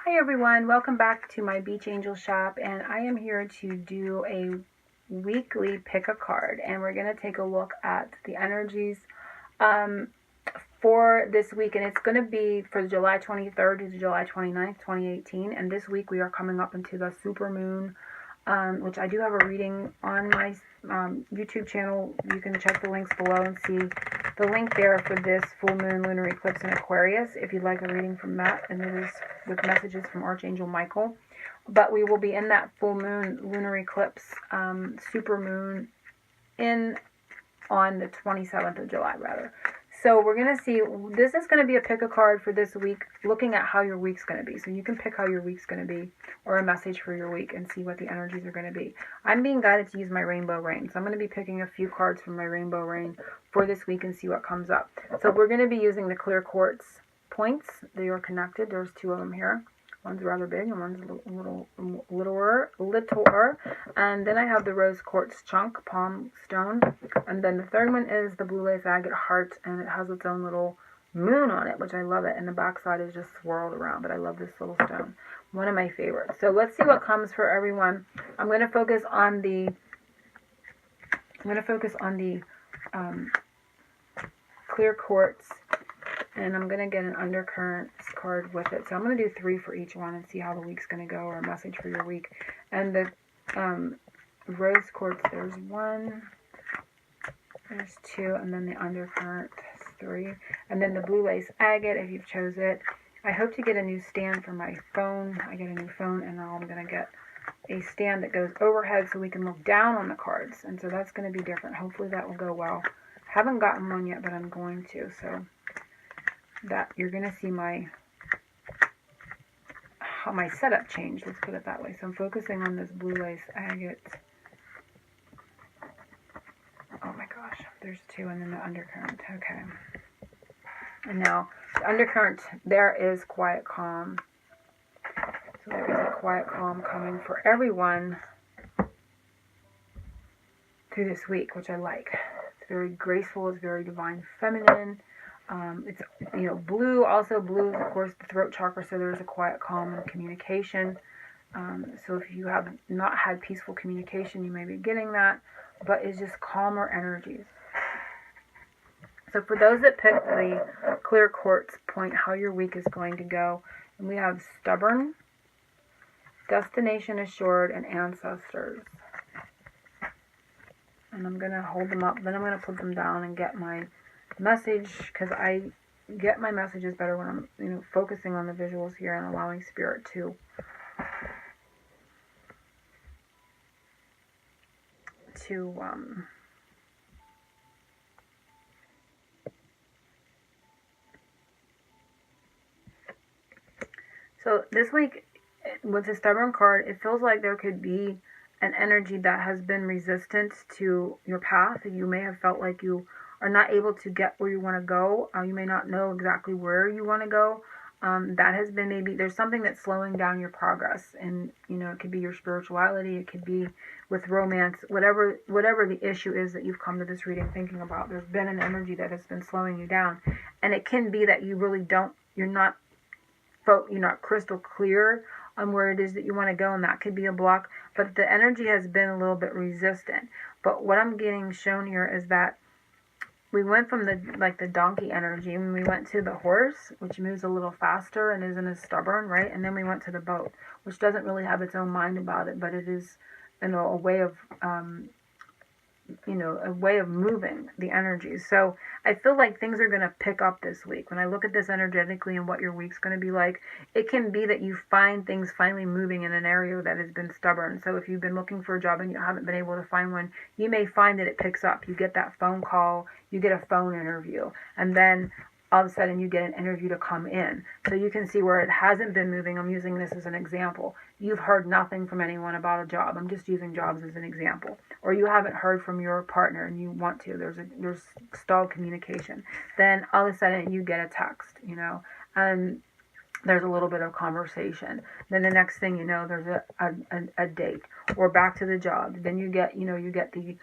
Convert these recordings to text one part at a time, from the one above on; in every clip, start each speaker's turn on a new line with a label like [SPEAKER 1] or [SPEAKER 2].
[SPEAKER 1] Hi everyone, welcome back to my Beach Angel shop, and I am here to do a weekly pick a card, and we're going to take a look at the energies um, for this week, and it's going to be for July 23rd to July 29th, 2018, and this week we are coming up into the super moon, which I do have a reading on my YouTube channel. You can check the links below and see the link there for this full moon lunar eclipse in Aquarius if you'd like a reading from that, and it is with messages from Archangel Michael. But we will be in that full moon lunar eclipse super moon in on the 27th of July rather. So we're going to see, this is going to be a pick a card for this week, looking at how your week's going to be. So you can pick how your week's going to be, or a message for your week, and see what the energies are going to be. I'm being guided to use my rainbow rain. So I'm going to be picking a few cards from my rainbow rain for this week and see what comes up. So we're going to be using the clear quartz points. They are connected. There's two of them here. One's rather big and one's a little littler. And then I have the rose quartz chunk, palm stone. And then the third one is the blue lace agate heart, and it has its own little moon on it, which I love it. And the backside is just swirled around, but I love this little stone. One of my favorites. So let's see what comes for everyone. I'm going to focus on the clear quartz, and I'm going to get an undercurrents card with it. So I'm going to do 3 for each one and see how the week's going to go, or a message for your week. And the rose quartz, there's 1, there's 2, and then the undercurrent is 3. And then the blue lace agate, if you've chose it. I hope to get a new stand for my phone. I get a new phone, and now I'm going to get a stand that goes overhead so we can look down on the cards. And so that's going to be different. Hopefully that will go well. Haven't gotten one yet, but I'm going to. So that you're going to see how my setup changed, let's put it that way. So I'm focusing on this blue lace agate. Oh my gosh, there's 2, and then the undercurrent. Okay. And now the undercurrent, there is quiet calm. So there is a quiet calm coming for everyone through this week, which I like. It's very graceful, it's very divine feminine. It's, blue. Also, blue is, of course, the throat chakra, so there's a quiet calm and communication. So if you have not had peaceful communication, you may be getting that, but it's just calmer energies. So for those that picked the clear quartz point, how your week is going to go, and we have stubborn, destination assured, and ancestors. And I'm going to hold them up, then I'm going to put them down and get my message, because I get my messages better when I'm focusing on the visuals here and allowing spirit to so this week with the stubborn card, it feels like there could be an energy that has been resistant to your path. You may have felt like you are not able to get where you want to go. You may not know exactly where you want to go. That has been, maybe there's something that's slowing down your progress, and it could be your spirituality, it could be with romance, whatever the issue is that you've come to this reading thinking about. There's been an energy that has been slowing you down, and it can be that you really you're not crystal clear on where it is that you want to go, and that could be a block. But the energy has been a little bit resistant. But what I'm getting shown here is that we went from the donkey energy, and we went to the horse, which moves a little faster and isn't as stubborn, right? And then we went to the boat, which doesn't really have its own mind about it, but it is, a way of a way of moving the energies. So I feel like things are going to pick up this week. When I look at this energetically and what your week's going to be like, it can be that you find things finally moving in an area that has been stubborn. So if you've been looking for a job and you haven't been able to find one, you may find that it picks up. You get that phone call, you get a phone interview, and then all of a sudden you get an interview to come in. So you can see where it hasn't been moving. I'm using this as an example. You've heard nothing from anyone about a job. I'm just using jobs as an example. Or you haven't heard from your partner and you want to. There's stalled communication. Then all of a sudden you get a text, and there's a little bit of conversation. Then the next thing you know, there's a date, or back to the job. Then you get the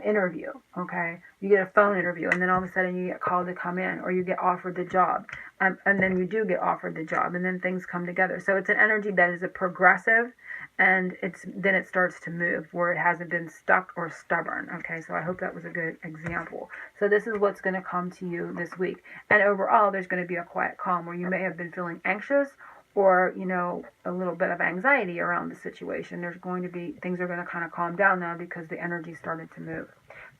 [SPEAKER 1] interview, okay? You get a phone interview, and then all of a sudden you get called to come in, or you get offered the job, and then you do get offered the job, and then things come together. So it's an energy that is a progressive, and then it starts to move where it hasn't been stuck or stubborn, okay? So I hope that was a good example. So this is what's going to come to you this week. And overall, there's going to be a quiet calm where you may have been feeling anxious, or, you know, a little bit of anxiety around the situation. There's going to be, things are going to kind of calm down now because the energy started to move.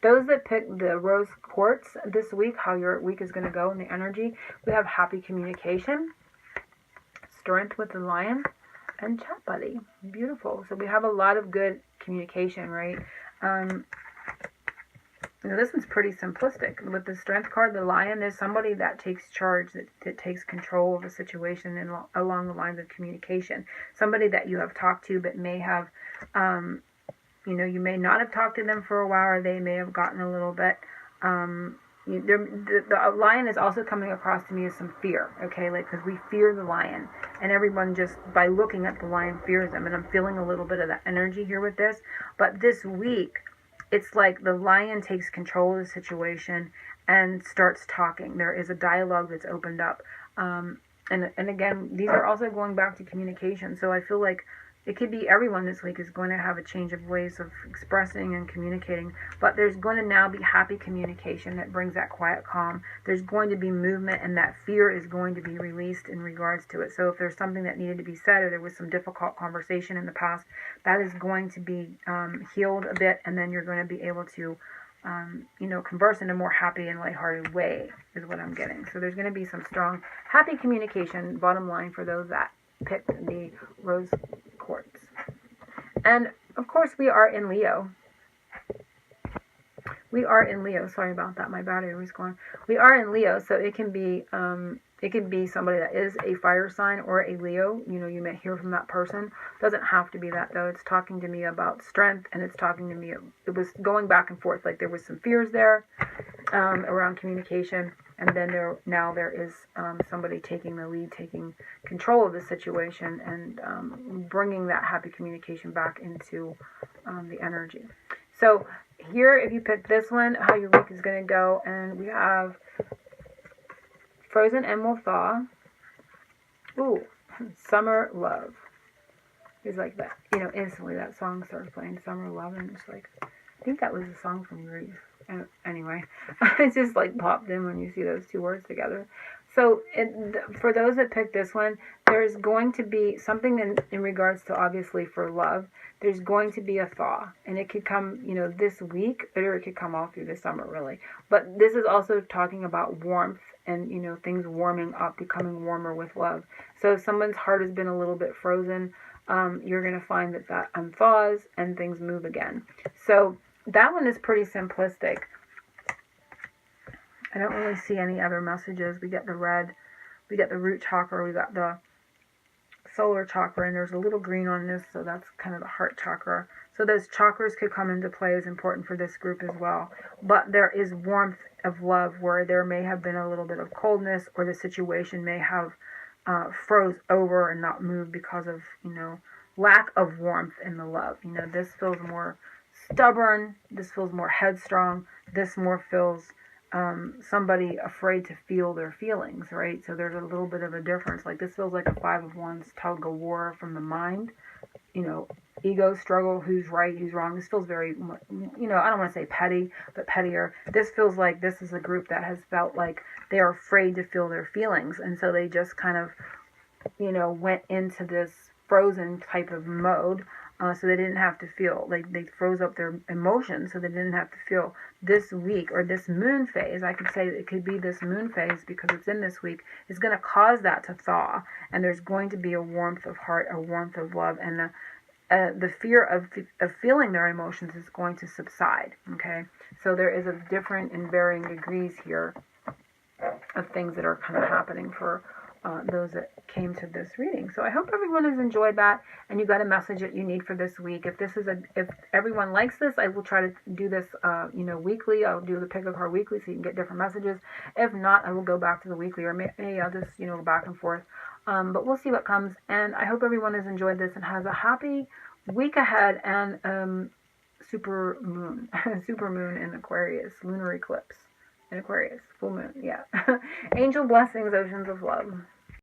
[SPEAKER 1] Those that pick the rose quartz this week, how your week is going to go in the energy, we have happy communication, strength with the lion, and chat buddy. Beautiful. So we have a lot of good communication, right? You know, this one's pretty simplistic. With the strength card, the lion, there's somebody that takes charge, that takes control of a situation and along the lines of communication. Somebody that you have talked to but may have, you know, you may not have talked to them for a while, or they may have gotten a little bit, the lion is also coming across to me as some fear, okay? Like, because we fear the lion, and everyone just, by looking at the lion, fears them, and I'm feeling a little bit of that energy here with this. But this week, it's like the lion takes control of the situation and starts talking. There is a dialogue that's opened up. And again, these are also going back to communication. So I feel like it could be everyone this week is going to have a change of ways of expressing and communicating. But there's going to now be happy communication that brings that quiet calm. There's going to be movement, and that fear is going to be released in regards to it. So if there's something that needed to be said, or there was some difficult conversation in the past, that is going to be healed a bit, and then you're going to be able to you know, converse in a more happy and lighthearted way is what I'm getting. So there's going to be some strong, happy communication, bottom line, for those that picked the rose quartz. And of course, we are in Leo. We are in Leo. Sorry about that. My battery was going. We are in Leo, so it can be somebody that is a fire sign or a Leo. You know, you may hear from that person. Doesn't have to be that, though. It's talking to me about strength, and it's talking to me. It was going back and forth. Like, there was some fears there around communication, and then there is somebody taking the lead, taking control of the situation, and bringing that happy communication back into the energy. So here, if you pick this one, how your week is going to go, and we have Frozen and Will Thaw. Ooh, Summer Love. It's like that, you know, instantly that song starts playing, Summer Love, and it's like, I think that was a song from Grease. Anyway, it just like popped in when you see those two words together. So for those that picked this one, there's going to be something in regards to, obviously, for love. There's going to be a thaw, and it could come, you know, this week, or it could come all through the summer, really. But this is also talking about warmth and, you know, things warming up, becoming warmer with love. So if someone's heart has been a little bit frozen, you're going to find that unthaws and things move again. So that one is pretty simplistic. I don't really see any other messages. We get the red, we get the root chakra, we got the solar chakra, and there's a little green on this, so that's kind of the heart chakra. So those chakras could come into play as important for this group as well. But there is warmth of love where there may have been a little bit of coldness, or the situation may have froze over and not moved because of, you know, lack of warmth in the love. You know, this feels more stubborn, this feels more headstrong, this more feels somebody afraid to feel their feelings, right? So there's a little bit of a difference. Like, this feels like a Five of Wands tug of war from the mind. You know, ego struggle, who's right, who's wrong. This feels very, you know, I don't want to say petty, but pettier. This feels like this is a group that has felt like they are afraid to feel their feelings. And so they just kind of, you know, went into this frozen type of mode. So they didn't have to feel, like, they froze up their emotions so they didn't have to feel. This week, or this moon phase, I could say it could be this moon phase because it's in this week, is going to cause that to thaw, and there's going to be a warmth of heart, a warmth of love, and the fear of feeling their emotions is going to subside, okay? So there is a different and varying degrees here of things that are kind of happening for those that came to this reading. So I hope everyone has enjoyed that, and you got a message that you need for this week. If everyone likes this, I will try to do this, you know, weekly. I'll do the pick a card weekly so you can get different messages. If not, I will go back to the weekly, or maybe I'll just, you know, go back and forth. But we'll see what comes. And I hope everyone has enjoyed this and has a happy week ahead, and super moon, super moon in Aquarius, lunar eclipse in Aquarius, full moon, yeah. Angel blessings, oceans of love.